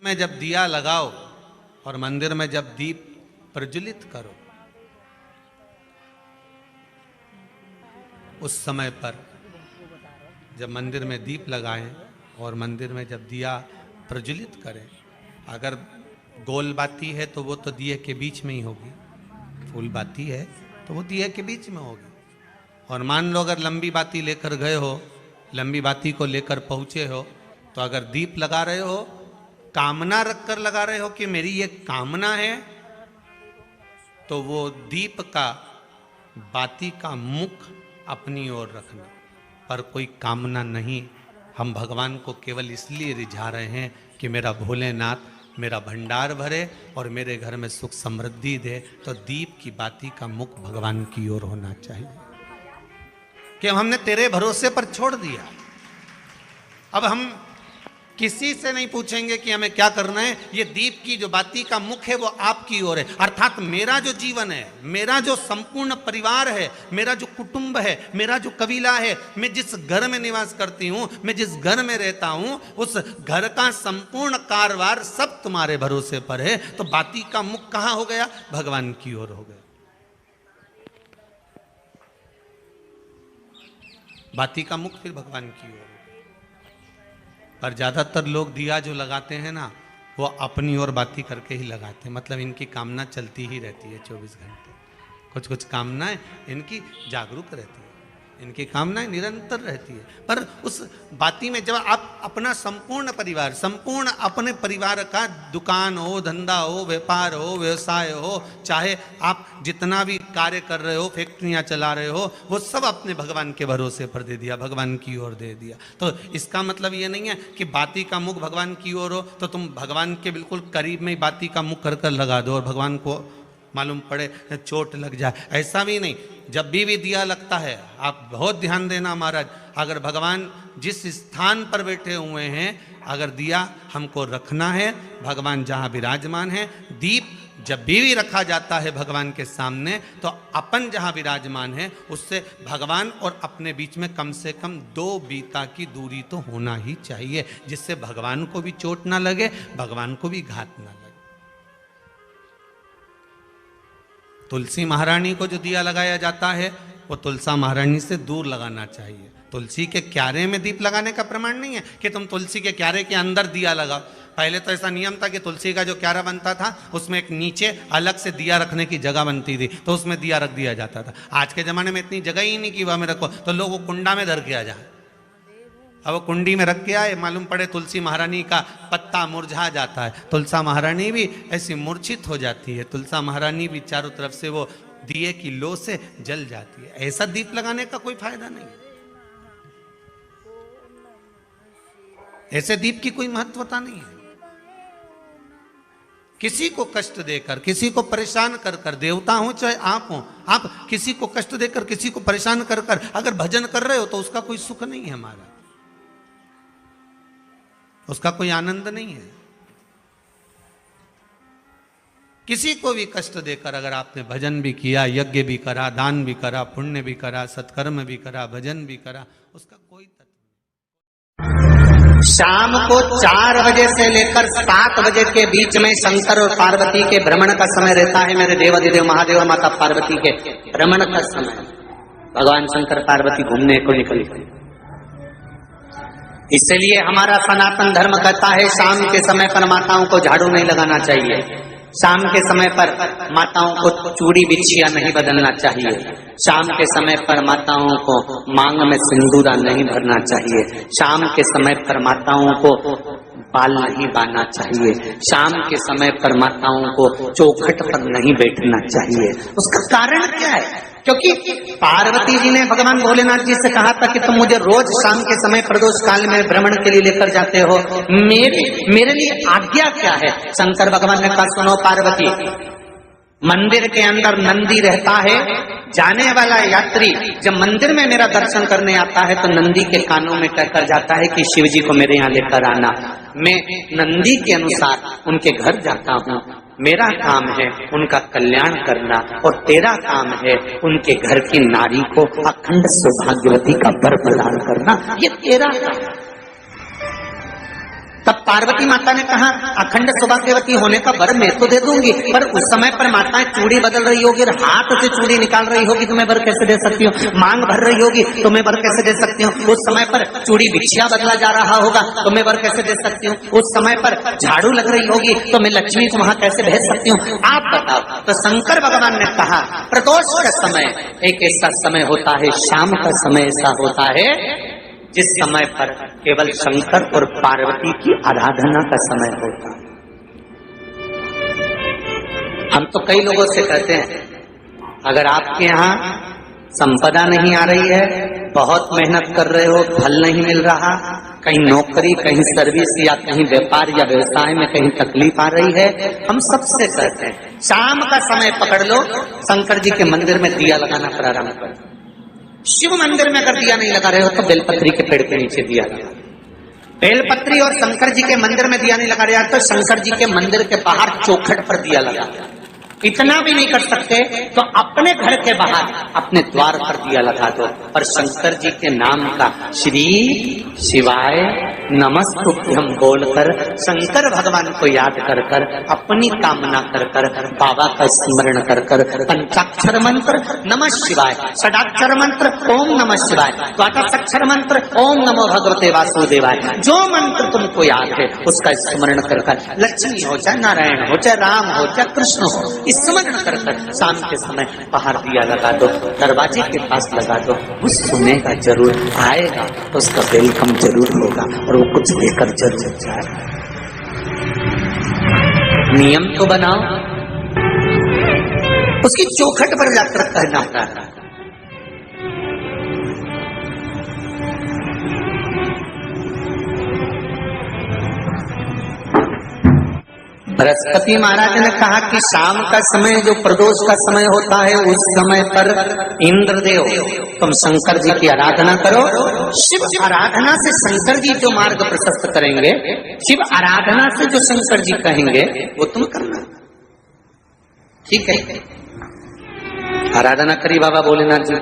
में जब दिया लगाओ और मंदिर में जब दीप प्रज्वलित करो, उस समय पर जब मंदिर में दीप लगाएं और मंदिर में जब दिया प्रज्वलित करें, अगर गोल बाती है तो वो तो दिए के बीच में ही होगी, फूल बाती है तो वो दिए के बीच में होगी। और मान लो अगर लंबी बाती लेकर गए हो, लंबी बाती को लेकर पहुंचे हो, तो अगर दीप लगा रहे हो, कामना रखकर लगा रहे हो कि मेरी ये कामना है, तो वो दीप का बाती का मुख अपनी ओर रखना, पर कोई कामना नहीं। हम भगवान को केवल इसलिए रिझा रहे हैं कि मेरा भोलेनाथ मेरा भंडार भरे और मेरे घर में सुख समृद्धि दे। तो दीप की बाती का मुख भगवान की ओर होना चाहिए कि हमने तेरे भरोसे पर छोड़ दिया। अब हम किसी से नहीं पूछेंगे कि हमें क्या करना है, ये दीप की जो बाती का मुख है वो आपकी ओर है। अर्थात मेरा जो जीवन है, मेरा जो संपूर्ण परिवार है, मेरा जो कुटुंब है, मेरा जो कबीला है, मैं जिस घर में निवास करती हूँ, मैं जिस घर में रहता हूँ, उस घर का संपूर्ण कारभार सब तुम्हारे भरोसे पर है। तो बाती का मुख कहाँ हो गया? भगवान की ओर हो गया। बाती का मुख फिर भगवान की ओर। पर ज्यादातर लोग दिया जो लगाते हैं ना, वो अपनी ओर बाती करके ही लगाते हैं। मतलब इनकी कामना चलती ही रहती है 24 घंटे। कुछ कुछ कामनाएं इनकी जागरूक रहती है, इनकी कामनाएं निरंतर रहती है। पर उस बाती में जब आप अपना संपूर्ण परिवार, संपूर्ण अपने परिवार का दुकान हो, धंधा हो, व्यापार हो, व्यवसाय हो, चाहे आप जितना भी कार्य कर रहे हो, फैक्ट्रियां चला रहे हो, वो सब अपने भगवान के भरोसे पर दे दिया, भगवान की ओर दे दिया। तो इसका मतलब ये नहीं है कि बाती का मुख भगवान की ओर हो तो तुम भगवान के बिल्कुल करीब में ही बाती का मुख कर लगा दो और भगवान को मालूम पड़े चोट लग जाए, ऐसा भी नहीं। जब भी दिया लगता है, आप बहुत ध्यान देना महाराज, अगर भगवान जिस स्थान पर बैठे हुए हैं, अगर दिया हमको रखना है, भगवान जहाँ विराजमान है, दीप जब भी रखा जाता है भगवान के सामने, तो अपन जहाँ विराजमान है उससे भगवान और अपने बीच में कम से कम 2 बीता की दूरी तो होना ही चाहिए, जिससे भगवान को भी चोट ना लगे, भगवान को भी घात ना लगे। तुलसी महारानी को जो दिया लगाया जाता है वो तुलसा महारानी से दूर लगाना चाहिए। तुलसी के क्यारे में दीप लगाने का प्रमाण नहीं है कि तुम तुलसी के क्यारे के अंदर दिया लगाओ। पहले तो ऐसा नियम था कि तुलसी का जो क्यारा बनता था उसमें एक नीचे अलग से दिया रखने की जगह बनती थी, तो उसमें दिया रख दिया जाता था। आज के जमाने में इतनी जगह ही नहीं कि वह में रखो, तो लोग वो कुंडा में धर के आ जाए। अब वो कुंडी में रख के आए, मालूम पड़े तुलसी महारानी का पत्ता मुरझा जाता है, तुलसा महारानी भी ऐसी मूर्छित हो जाती है, तुलसा महारानी भी चारों तरफ से वो दिए की लो से जल जाती है। ऐसा दीप लगाने का कोई फायदा नहीं, ऐसे दीप की कोई महत्वता नहीं है। किसी को कष्ट देकर, किसी को परेशान कर कर, देवता हो चाहे आप हो, आप किसी को कष्ट देकर, किसी को परेशान कर कर अगर भजन कर रहे हो तो उसका कोई सुख नहीं है हमारा, उसका कोई आनंद नहीं है। किसी को भी कष्ट देकर अगर आपने भजन भी किया, यज्ञ भी करा, दान भी करा, पुण्य भी करा, सत्कर्म भी करा, भजन भी करा, उसका कोई तत्व नहीं। शाम को 4 बजे से लेकर 7 बजे के बीच में शंकर और पार्वती के भ्रमण का समय रहता है। मेरे देवाधिदेव महादेव और माता पार्वती के भ्रमण का समय, भगवान शंकर पार्वती घूमने को निकले। इसलिए हमारा सनातन धर्म कहता है शाम के समय पर माताओं को झाड़ू नहीं लगाना चाहिए, शाम के समय पर माताओं को चूड़ी बिछिया नहीं बदलना चाहिए, शाम के समय पर माताओं को मांग में सिंदूरा नहीं भरना चाहिए, शाम के समय पर माताओं को बाल नहीं बांधना चाहिए, शाम के समय पर माताओं को चौखट पर नहीं बैठना चाहिए। उसका कारण क्या है? क्योंकि पार्वती जी ने भगवान भोलेनाथ जी से कहा था कि तुम मुझे रोज शाम के समय प्रदोष काल में भ्रमण के लिए लेकर जाते हो, मेरे लिए आज्ञा क्या है? शंकर भगवान ने कहा सुनो पार्वती, मंदिर के अंदर नंदी रहता है, जाने वाला यात्री जब मंदिर में मेरा दर्शन करने आता है तो नंदी के कानों में कहकर जाता है कि शिव जी को मेरे यहाँ लेकर आना। मैं नंदी के अनुसार उनके घर जाता हूँ, मेरा काम है उनका कल्याण करना और तेरा काम है उनके घर की नारी को अखंड सौभाग्यवती का वर प्रदान करना, ये तेरा काम। तब पार्वती माता ने कहा अखंड सौभाग्यवती होने का वर मैं तो दे दूंगी, पर उस समय पर माताएं चूड़ी बदल रही होगी, हाथ से चूड़ी निकाल रही होगी, तो मैं वर कैसे दे सकती हूँ? मांग भर रही होगी तो मैं वर कैसे दे सकती हूँ? उस समय पर चूड़ी बिछिया बदला जा रहा होगा तो मैं वर कैसे दे सकती हूँ? उस समय पर झाड़ू लग रही होगी तो मैं लक्ष्मी को वहां कैसे भेज सकती हूँ? आप बताओ। तो शंकर भगवान ने कहा प्रदोष का समय एक ऐसा समय होता है, शाम का समय ऐसा होता है जिस समय पर केवल शंकर और पार्वती की आराधना का समय होता है। हम तो कई लोगों से कहते हैं अगर आपके यहाँ संपदा नहीं आ रही है, बहुत मेहनत कर रहे हो, फल नहीं मिल रहा, कहीं नौकरी, कहीं सर्विस या कहीं व्यापार या व्यवसाय में कहीं तकलीफ आ रही है, हम सबसे कहते हैं शाम का समय पकड़ लो, शंकर जी के मंदिर में दिया लगाना प्रारंभ करो। शिव मंदिर में अगर दिया नहीं लगा रहे हो तो बेलपत्री के पेड़ के नीचे दिया लगा। बेलपत्री और शंकर जी के मंदिर में दिया नहीं लगा रहे तो शंकर जी के मंदिर के बाहर चौखट पर दिया लगा। इतना भी नहीं कर सकते तो अपने घर के बाहर अपने द्वार पर दिया लगा दो और शंकर जी के नाम का श्री शिवाय नमस्तुभ्यं बोलकर शंकर भगवान को याद कर कर अपनी कामना कर कर बाबा का स्मरण कर कर पंचाक्षर मंत्र नमः शिवाय, षडाक्षर मंत्र ओम नमः शिवाय, द्वादशाक्षर मंत्र ओम नमो भगवते वासुदेवाय, जो मंत्र तुमको याद है उसका स्मरण कर कर लक्ष्मी हो चाहे नारायण हो चाहे राम हो चाहे कृष्ण हो स्मरण कर कर शाम के समय बाहर दिया लगा दो, दरवाजे के पास लगा दो, वो सुनेगा जरूर, आएगा तो उसका वेलकम जरूर होगा और वो कुछ लेकर जरूर जाएगा। नियम तो बनाओ, उसकी चौखट पर जाकर कहना होता। बृहस्पति महाराज ने कहा कि शाम का समय जो प्रदोष का समय होता है उस समय पर इंद्रदेव तुम शंकर जी की आराधना करो। शिव आराधना से शंकर जी जो मार्ग प्रशस्त करेंगे, शिव आराधना से जो शंकर जी कहेंगे वो तुम करना, ठीक है? आराधना करी बाबा भोलेनाथ जी।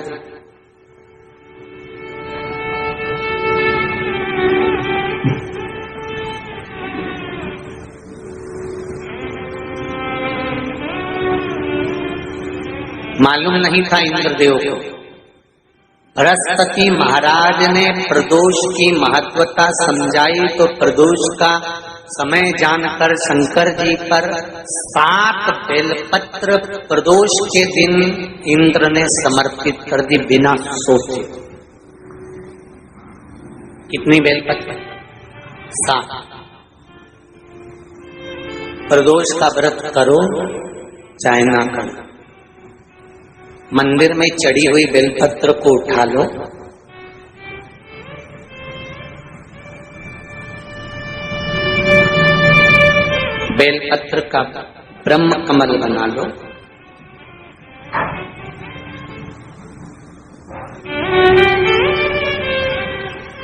मालूम नहीं था इंद्रदेव को। बृहस्पति महाराज ने प्रदोष की महत्वता समझाई तो प्रदोष का समय जानकर शंकर जी पर 7 बेलपत्र प्रदोष के दिन इंद्र ने समर्पित कर दी बिना सोचे। कितनी बेलपत्र? 7। प्रदोष का व्रत करो चाहे ना करो, मंदिर में चढ़ी हुई बेलपत्र को उठा लो, बेलपत्र का ब्रह्म कमल बना लो,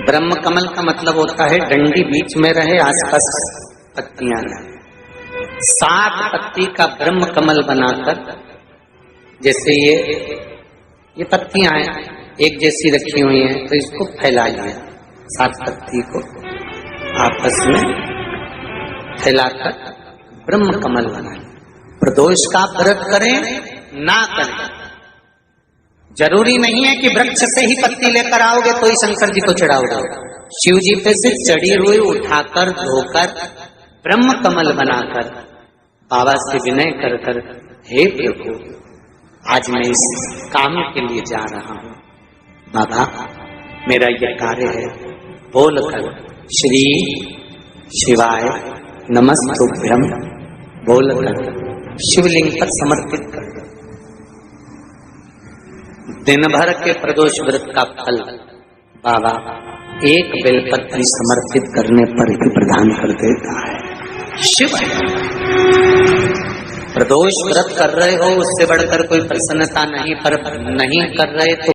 ब्रह्म कमल का मतलब होता है डंडी बीच में रहे, आसपास पत्तियां रहे। 7 पत्ती का ब्रह्म कमल बनाकर, जैसे ये पत्तियां हैं एक जैसी रखी हुई हैं तो इसको फैला लिया, 7 पत्ती को आपस में फैलाकर ब्रह्म कमल बनाए। प्रदोष का व्रत करें ना करें, जरूरी नहीं है कि वृक्ष से ही पत्ती लेकर आओगे तो ही शंकर जी को चढ़ाओगे। शिव जी पे से चढ़ी हुई उठाकर धोकर ब्रह्म कमल बनाकर बाबा से विनय कर कर, हे प्रभु आज मैं इस काम के लिए जा रहा हूं, बाबा मेरा यह कार्य है, बोलकर श्री शिवाय नमस्तुभ्यं बोलकर शिवलिंग पर समर्पित कर दो। दिन भर के प्रदोष व्रत का फल बाबा एक बेलपत्री समर्पित करने पर ही प्रदान कर देता है। शिव प्रदोष व्रत कर रहे हो उससे बढ़कर कोई प्रसन्नता नहीं, पर नहीं कर रहे तो